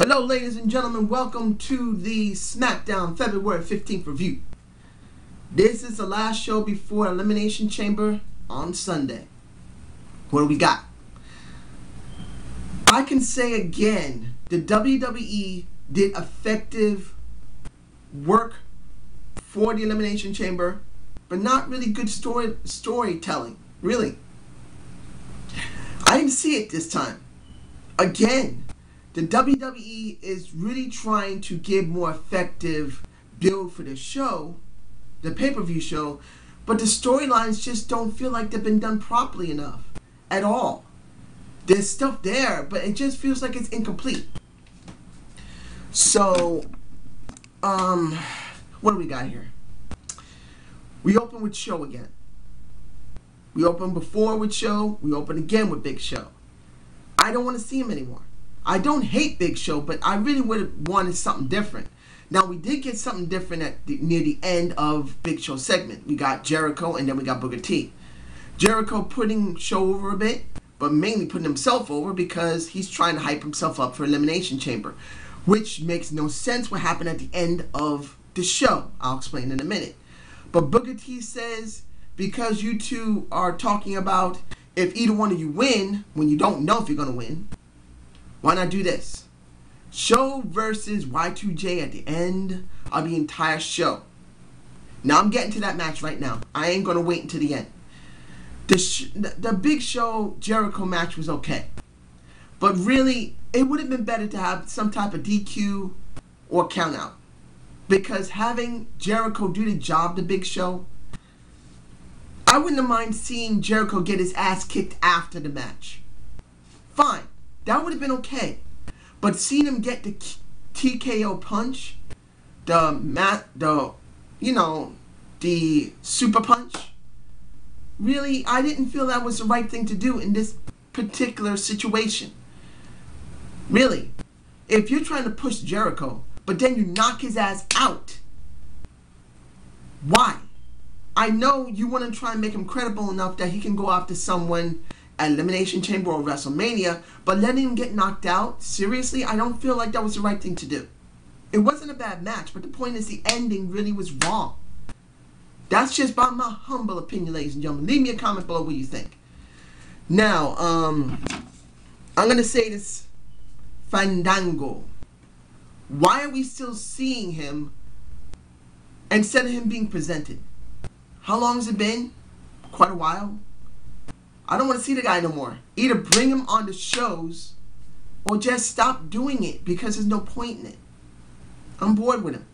Hello ladies and gentlemen, welcome to the SmackDown February 15th review. This is the last show before Elimination Chamber on Sunday. What do we got? I can say again, the WWE did effective work for the Elimination Chamber, but not really good storytelling, really. I didn't see it this time. Again, the WWE is really trying to give more effective build for the show, the pay-per-view show, but the storylines just don't feel like they've been done properly enough at all. There's stuff there, but it just feels like it's incomplete. So, what do we got here? We open with Show again. We opened before with Show. We open again with Big Show. I don't want to see him anymore. I don't hate Big Show, but I really would have wanted something different. Now, we did get something different near the end of Big Show's segment. We got Jericho, and then we got Booker T. Jericho putting Show over a bit, but mainly putting himself over because he's trying to hype himself up for Elimination Chamber, which makes no sense what happened at the end of the show. I'll explain in a minute. But Booker T says, because you two are talking about if either one of you win, when you don't know if you're going to win, why not do this? Show versus Y2J at the end of the entire show. Now, I'm getting to that match right now. I ain't going to wait until the end. The Big Show Jericho match was okay. But really, it would have been better to have some type of DQ or count out. Because having Jericho do the job, the Big Show, I wouldn't have mind seeing Jericho get his ass kicked after the match. Fine. That would have been okay. But seeing him get the TKO punch, the super punch, really, I didn't feel that was the right thing to do in this particular situation. Really. If you're trying to push Jericho, but then you knock his ass out, why? I know you want to try and make him credible enough that he can go after someone at Elimination Chamber or WrestleMania, but letting him get knocked out, seriously, I don't feel like that was the right thing to do. It wasn't a bad match, but the point is the ending really was wrong. That's just by my humble opinion, ladies and gentlemen. Leave me a comment below what you think. Now, I'm going to say this. Fandango. Why are we still seeing him instead of him being presented? How long has it been? Quite a while. I don't want to see the guy no more. Either bring him on the shows or just stop doing it because there's no point in it. I'm bored with him.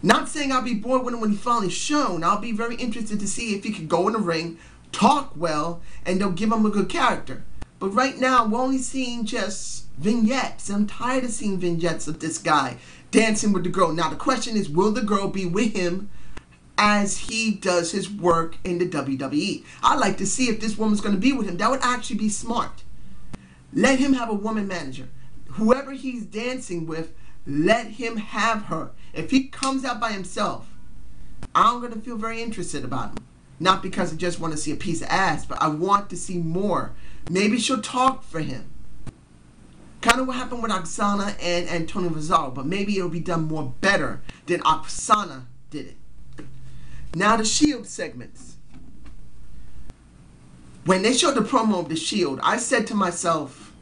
Not saying I'll be bored with him when he's finally shown. I'll be very interested to see if he could go in the ring, talk well, and they'll give him a good character. But right now, we're only seeing just vignettes. I'm tired of seeing vignettes of this guy dancing with the girl. Now, the question is, will the girl be with him as he does his work in the WWE? I'd like to see if this woman's going to be with him. That would actually be smart. Let him have a woman manager. Whoever he's dancing with, let him have her. If he comes out by himself, I'm going to feel very interested about him. Not because I just want to see a piece of ass, but I want to see more. Maybe she'll talk for him. Kind of what happened with Oksana and Antonio Rizzo, but maybe it'll be done more better than Oksana did it. Now the Shield segments. When they showed the promo of the Shield, I said to myself,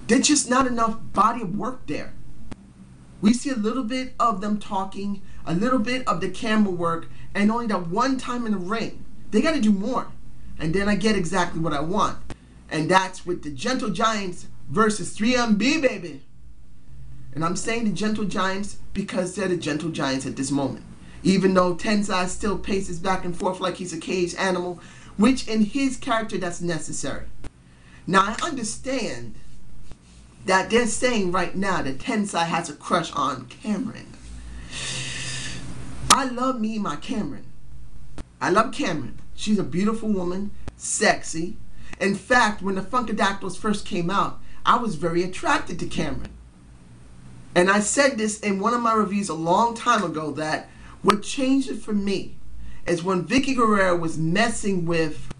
there's just not enough body of work there. We see a little bit of them talking, a little bit of the camera work, and only that one time in the ring. They got to do more. And then I get exactly what I want. And that's with the Gentle Giants versus 3MB, baby. And I'm saying the Gentle Giants because they're the Gentle Giants at this moment. Even though Tensai still paces back and forth like he's a caged animal, which in his character that's necessary. Now I understand that they're saying right now that Tensai has a crush on Cameron. I love me my Cameron. I love Cameron. She's a beautiful woman, sexy. In fact, when the Funkadactyls first came out, I was very attracted to Cameron. And I said this in one of my reviews a long time ago that what changed it for me is when Vicky Guerrero was messing with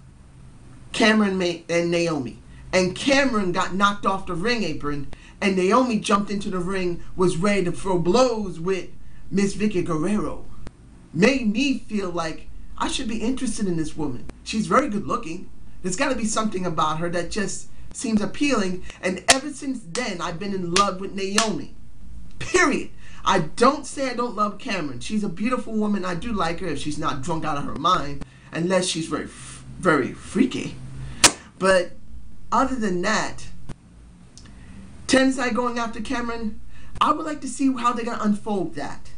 Cameron and Naomi. And Cameron got knocked off the ring apron and Naomi jumped into the ring, was ready to throw blows with Miss Vicky Guerrero, made me feel like I should be interested in this woman. She's very good looking. There's got to be something about her that just seems appealing, and ever since then I've been in love with Naomi. Period. I don't say I don't love Cameron. She's a beautiful woman. I do like her if she's not drunk out of her mind, unless she's very freaky. But other than that, Tensai going after Cameron, I would like to see how they're going to unfold that.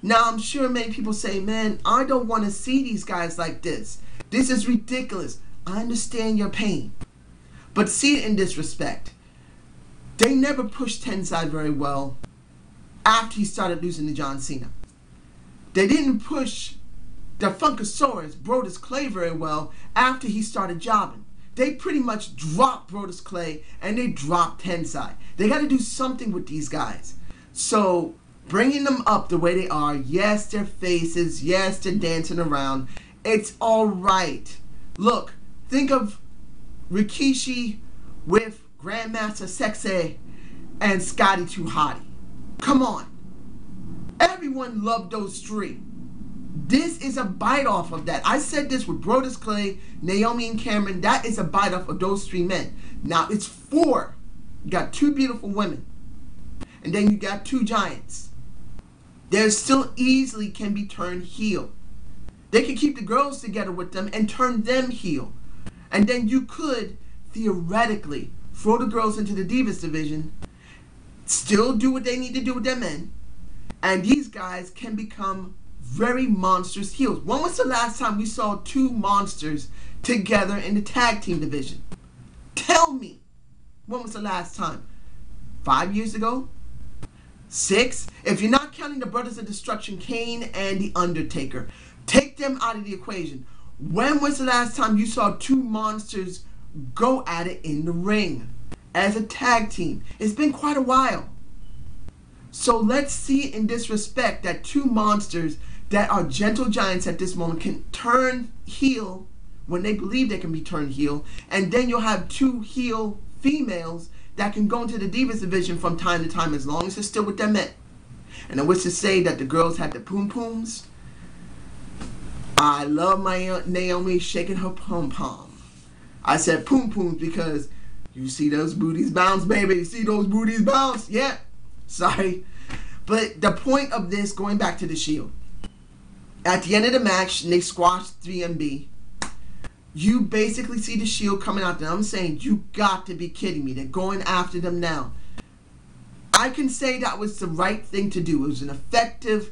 Now, I'm sure many people say, man, I don't want to see these guys like this. This is ridiculous. I understand your pain. But see it in this respect. They never pushed Tensai very well after he started losing to John Cena. They didn't push the Funkasaurus, Brodus Clay, very well after he started jobbing. They pretty much dropped Brodus Clay and they dropped Tensai. They got to do something with these guys. So bringing them up the way they are, yes, their faces, yes, they're dancing around. It's all right. Look, think of Rikishi with Grandmaster Sexay and Scotty 2 Hotty. Come on. Everyone loved those three. This is a bite off of that. I said this with Brodus Clay, Naomi, and Cameron. That is a bite off of those three men. Now it's 4. You got 2 beautiful women. And then you got 2 giants. They still easily can be turned heel. They can keep the girls together with them and turn them heel. And then you could, theoretically, throw the girls into the Divas division, still do what they need to do with their men, and these guys can become very monstrous heels. When was the last time we saw 2 monsters together in the tag team division? Tell me. When was the last time? 5 years ago? 6? If you're not counting the Brothers of Destruction, Kane and The Undertaker, take them out of the equation. When was the last time you saw 2 monsters go at it in the ring as a tag team? It's been quite a while. So let's see in this respect that 2 monsters that are gentle giants at this moment can turn heel when they believe they can be turned heel, and then you'll have 2 heel females that can go into the Divas division from time to time as long as they're still with their men. And I wish to say that the girls had the poom pooms. I love my Naomi shaking her pom-pom. I said poom pooms because you see those booties bounce, baby. You see those booties bounce? Yeah. Sorry. But the point of this, going back to the Shield, at the end of the match, they squashed 3MB. You basically see the Shield coming out there. I'm saying, you got to be kidding me. They're going after them now. I can say that was the right thing to do. It was an effective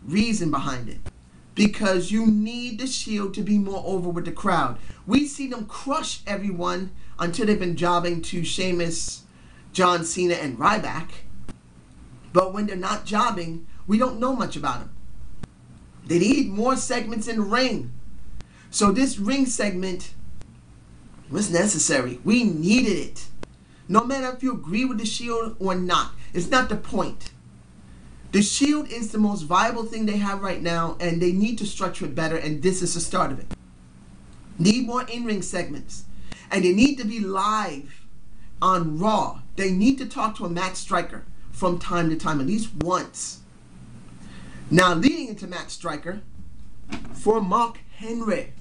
reason behind it. Because you need the Shield to be more over with the crowd. We see them crush everyone until they've been jobbing to Sheamus, John Cena, and Ryback. But when they're not jobbing, we don't know much about them. They need more segments in the ring. So this ring segment was necessary. We needed it. No matter if you agree with the Shield or not. It's not the point. The Shield is the most viable thing they have right now, and they need to structure it better, and this is the start of it. Need more in-ring segments. And they need to be live on Raw. They need to talk to a Matt Striker from time to time, at least once. Now, leading into Matt Striker, for Mark Henry,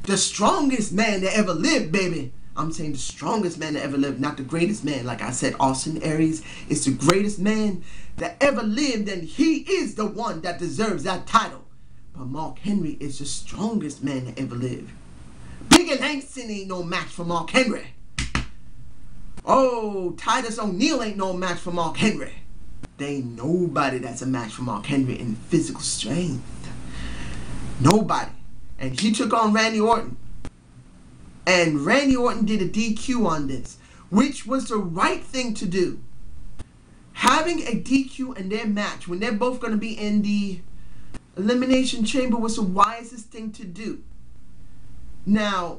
the strongest man that ever lived, baby. I'm saying the strongest man that ever lived, not the greatest man. Like I said, Austin Aries is the greatest man that ever lived, and he is the one that deserves that title. But Mark Henry is the strongest man that ever lived. Biggie Langston ain't no match for Mark Henry. Oh, Titus O'Neil ain't no match for Mark Henry. There ain't nobody that's a match for Mark Henry in physical strength. Nobody. And he took on Randy Orton. And Randy Orton did a DQ on this, which was the right thing to do. Having a DQ in their match when they're both going to be in the Elimination Chamber was the wisest thing to do. Now,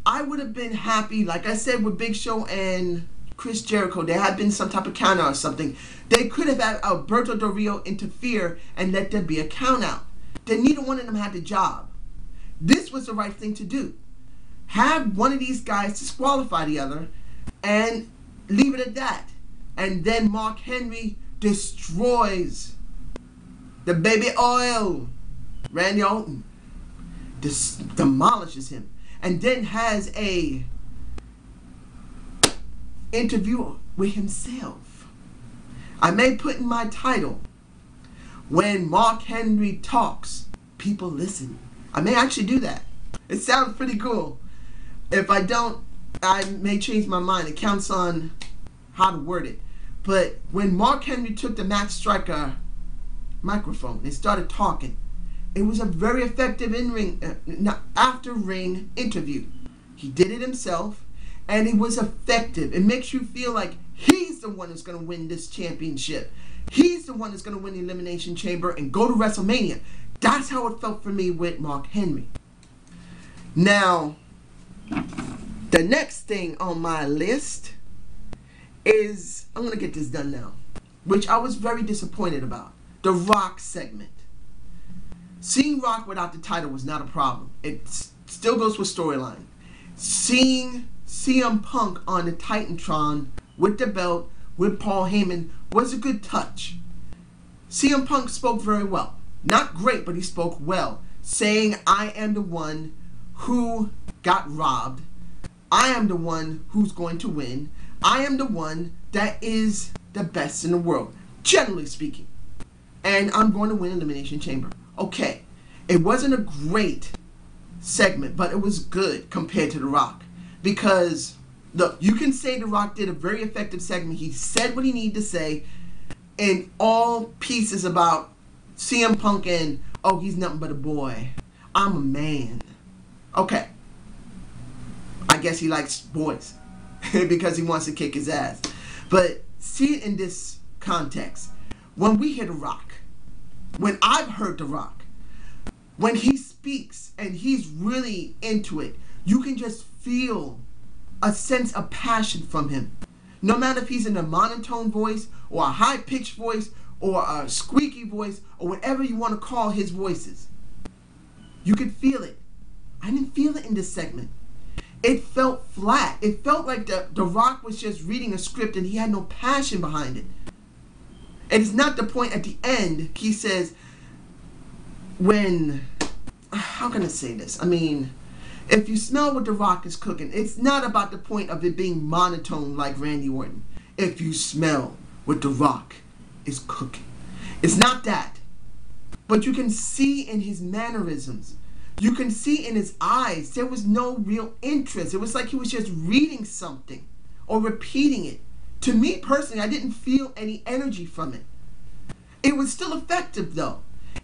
I would have been happy, like I said with Big Show and Chris Jericho, there had been some type of count out or something. They could have had Alberto Del Rio interfere and let there be a count out. Then neither one of them had the job. This was the right thing to do. Have one of these guys disqualify the other and leave it at that. And then Mark Henry destroys the baby oil, Randy Orton. Demolishes him. And then has a interview with himself. I may put in my title, when Mark Henry talks, people listen. I may actually do that. It sounds pretty cool. If I don't, I may change my mind. It counts on how to word it. But when Mark Henry took the Matt Striker microphone and started talking, it was a very effective after-ring interview. He did it himself, and it was effective. It makes you feel like he's the one who's going to win this championship. He's the one that's going to win the Elimination Chamber and go to WrestleMania. That's how it felt for me with Mark Henry. Now, the next thing on my list is, I'm going to get this done now, which I was very disappointed about. The Rock segment. Seeing Rock without the title was not a problem. It still goes with storyline. Seeing CM Punk on the Titantron with the belt with Paul Heyman was a good touch. CM Punk spoke very well. Not great, but he spoke well, saying, I am the one who got robbed. I am the one who's going to win. I am the one that is the best in the world, generally speaking. And I'm going to win Elimination Chamber. Okay, it wasn't a great segment, but it was good compared to The Rock. Because, look, you can say The Rock did a very effective segment. He said what he needed to say in all pieces about CM Punk and, oh, he's nothing but a boy. I'm a man. Okay. I guess he likes boys because he wants to kick his ass. But see it in this context. When we hear The Rock, when I've heard The Rock, when he speaks and he's really into it, you can just feel a sense of passion from him. No matter if he's in a monotone voice or a high-pitched voice or a squeaky voice or whatever you want to call his voices. You could feel it. I didn't feel it in this segment. It felt flat. It felt like the Rock was just reading a script and he had no passion behind it. And it's not the point at the end. He says, how can I say this? I mean, if you smell what The Rock is cooking, it's not about the point of it being monotone like Randy Orton. If you smell what The Rock is cooking. It's not that. But you can see in his mannerisms. You can see in his eyes, there was no real interest. It was like he was just reading something or repeating it. To me personally, I didn't feel any energy from it. It was still effective though.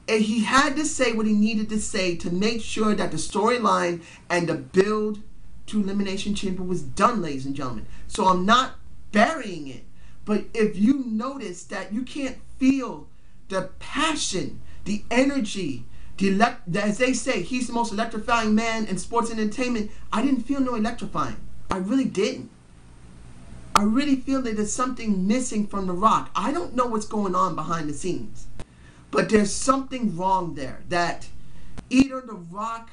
And he had to say what he needed to say to make sure that the storyline and the build to Elimination Chamber was done, ladies and gentlemen. So I'm not burying it. But if you notice that you can't feel the passion, the energy, as they say, he's the most electrifying man in sports and entertainment. I didn't feel no electrifying. I really didn't. I really feel that there's something missing from The Rock. I don't know what's going on behind the scenes. But there's something wrong there. That either The Rock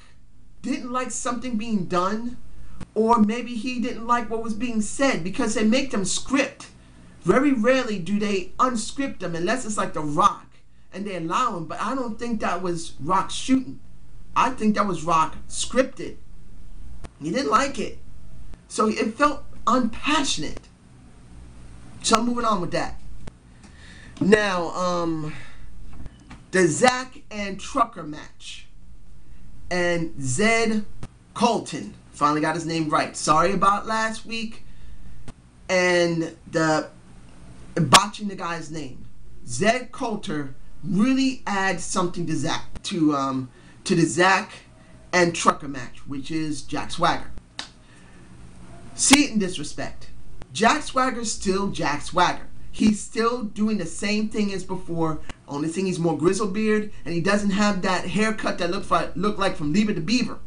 didn't like something being done, or maybe he didn't like what was being said, because they make them script. Very rarely do they unscript them unless it's like The Rock and they allow him. But I don't think that was Rock shooting. I think that was Rock scripted. He didn't like it. So it felt unpassionate. So I'm moving on with that. Now, the Zack and Trucker match. And Zed Colton finally got his name right. Sorry about last week and the botching the guy's name. Zed Coulter really adds something to Zack, to the Zack and Trucker match, which is Jack Swagger. See it in this respect. Jack Swagger's still Jack Swagger. He's still doing the same thing as before. Only thing, he's more grizzled beard, and he doesn't have that haircut that looked like from Leave It to Beaver.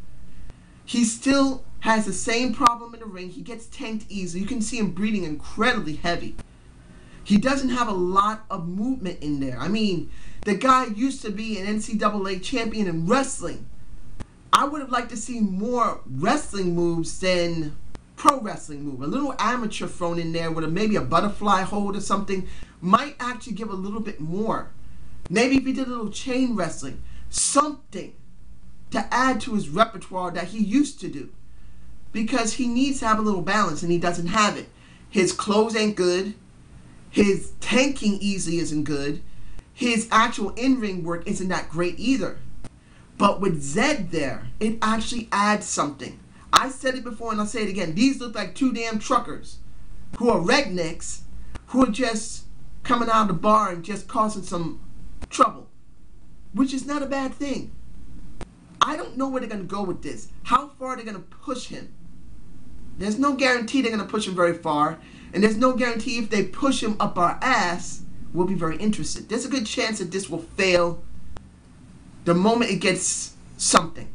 He still has the same problem in the ring. He gets tanked easily. You can see him breathing incredibly heavy. He doesn't have a lot of movement in there. I mean, the guy used to be an NCAA champion in wrestling. I would have liked to see more wrestling moves than pro wrestling move, a little amateur thrown in there with maybe a butterfly hold or something, might actually give a little bit more. Maybe if he did a little chain wrestling, something to add to his repertoire that he used to do. Because he needs to have a little balance, and he doesn't have it. His clothes ain't good. His tanking easily isn't good. His actual in-ring work isn't that great either. But with Zed there, it actually adds something. I said it before and I'll say it again. These look like two damn truckers who are rednecks who are just coming out of the bar and just causing some trouble, which is not a bad thing. I don't know where they're going to go with this. How far are they going to push him? There's no guarantee they're going to push him very far. And there's no guarantee if they push him up our ass, we'll be very interested. There's a good chance that this will fail the moment it gets something.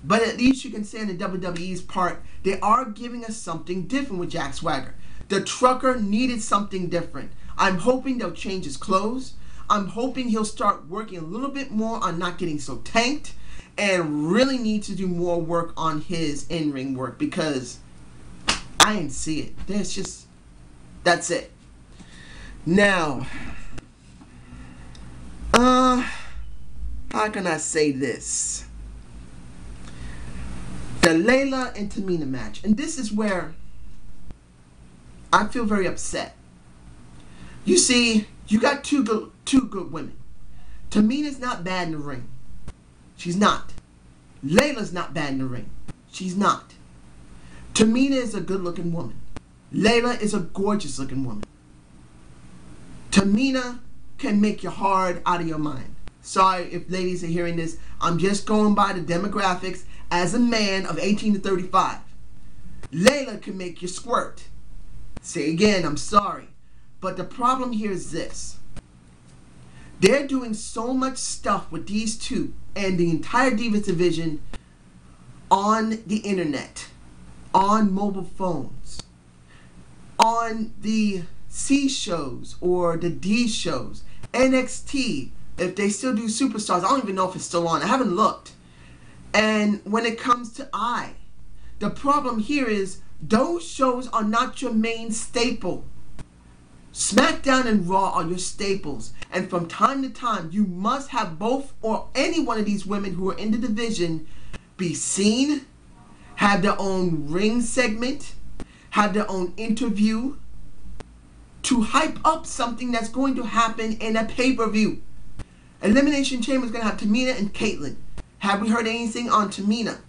But at least you can say on the WWE's part, they are giving us something different with Jack Swagger. The trucker needed something different. I'm hoping they'll change his clothes. I'm hoping he'll start working a little bit more on not getting so tanked, and really need to do more work on his in-ring work, because I didn't see it. There's just, that's it. Now, how can I say this? The Layla and Tamina match, and this is where I feel very upset. You see, you got two good women. Tamina's not bad in the ring. She's not. Layla's not bad in the ring. She's not. Tamina is a good-looking woman. Layla is a gorgeous-looking woman. Tamina can make you hard out of your mind. Sorry if ladies are hearing this. I'm just going by the demographics as a man of 18 to 35. Layla can make you squirt. Say again, I'm sorry. But the problem here is this. They're doing so much stuff with these two and the entire Divas division on the internet, on mobile phones, on the C shows or the D shows, NXT, if they still do Superstars. I don't even know if it's still on. I haven't looked. And when it comes to the problem here is those shows are not your main staple. SmackDown and Raw are your staples, and from time to time you must have both or any one of these women who are in the division be seen, have their own ring segment, have their own interview to hype up something that's going to happen in a pay-per-view. Elimination Chamber is going to have Tamina and Caitlyn. Have we heard anything on Tamina?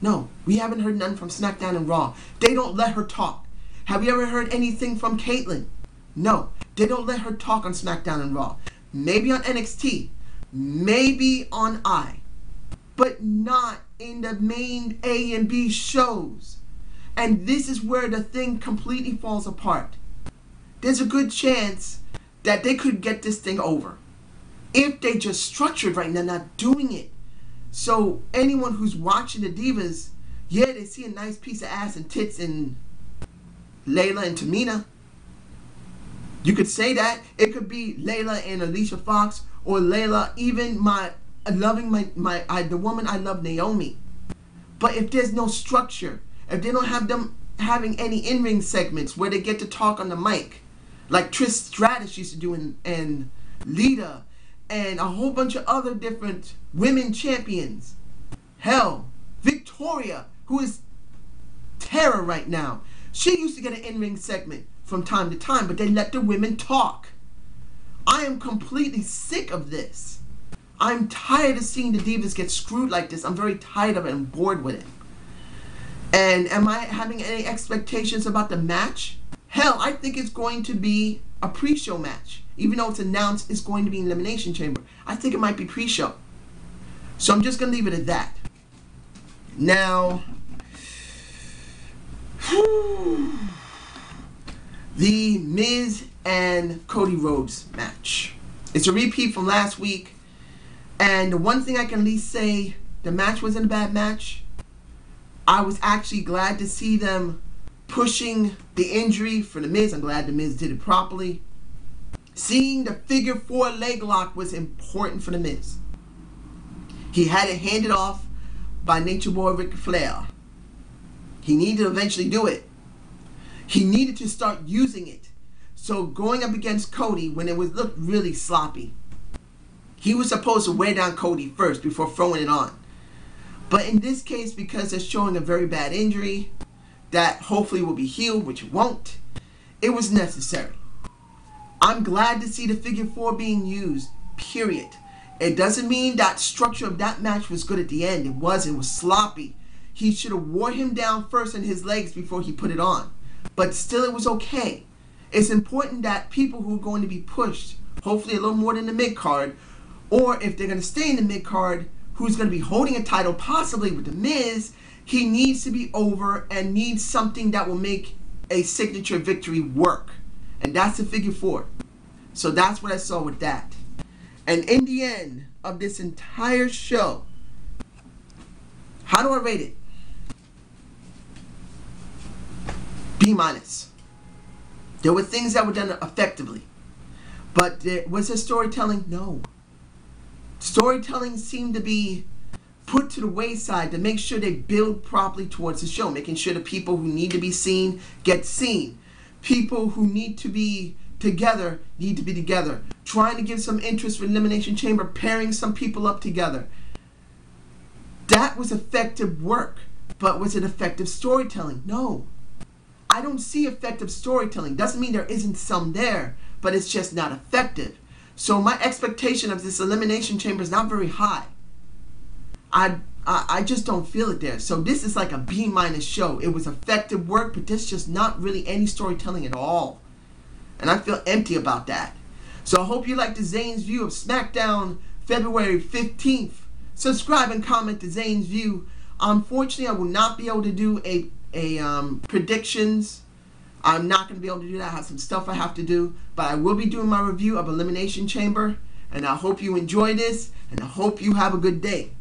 No, we haven't heard none from SmackDown and Raw. They don't let her talk. Have you ever heard anything from Caitlyn? No, they don't let her talk on SmackDown and Raw. Maybe on NXT, maybe on but not in the main A and B shows. And this is where the thing completely falls apart. There's a good chance that they could get this thing over if they just structured right now, not doing it. So anyone who's watching the Divas, yeah, they see a nice piece of ass and tits in Layla and Tamina. You could say that. It could be Layla and Alicia Fox, or Layla, even the woman I love, Naomi. But if there's no structure, if they don't have them having any in-ring segments where they get to talk on the mic, like Trish Stratus used to do and Lita, and a whole bunch of other different women champions. Hell, Victoria, who is terror right now. She used to get an in-ring segment from time to time, but they let the women talk. I am completely sick of this. I'm tired of seeing the Divas get screwed like this. I'm very tired of it and bored with it. And am I having any expectations about the match? Hell, I think it's going to be a pre-show match. Even though it's announced it's going to be an Elimination Chamber, I think it might be pre-show. So I'm just going to leave it at that. Now, the Miz and Cody Rhodes match. It's a repeat from last week. And the one thing I can at least say, the match wasn't a bad match. I was actually glad to see them pushing the injury for the Miz. I'm glad the Miz did it properly. Seeing the figure 4 leg lock was important for the Miz. He had it handed off by Nature Boy Ric Flair. He needed to eventually do it. He needed to start using it. So going up against Cody when it looked really sloppy, he was supposed to wear down Cody first before throwing it on. But in this case, because they're showing a very bad injury that hopefully will be healed, which it won't, it was necessary. I'm glad to see the figure 4 being used, period. It doesn't mean that structure of that match was good at the end. It was sloppy. He should have wore him down first in his legs before he put it on. But still, it was okay. It's important that people who are going to be pushed, hopefully a little more than the mid-card, or if they're going to stay in the mid-card, who's going to be holding a title, possibly with The Miz, he needs to be over and needs something that will make a signature victory work. And that's the figure 4. So that's what I saw with that. And in the end of this entire show, how do I rate it? B-. There were things that were done effectively. But was there storytelling? No. Storytelling seemed to be put to the wayside to make sure they build properly towards the show, making sure the people who need to be seen get seen. People who need to be together need to be together. Trying to give some interest for Elimination Chamber, pairing some people up together. That was effective work. But was it effective storytelling? No. I don't see effective storytelling. Doesn't mean there isn't some there, but it's just not effective. So my expectation of this Elimination Chamber is not very high. I just don't feel it there. So this is like a B- show. It was effective work, but there's just not really any storytelling at all. And I feel empty about that. So I hope you liked the Zane's View of SmackDown February 15th. Subscribe and comment to Zane's View. Unfortunately, I will not be able to do a predictions. I'm not going to be able to do that. I have some stuff I have to do. But I will be doing my review of Elimination Chamber. And I hope you enjoy this. And I hope you have a good day.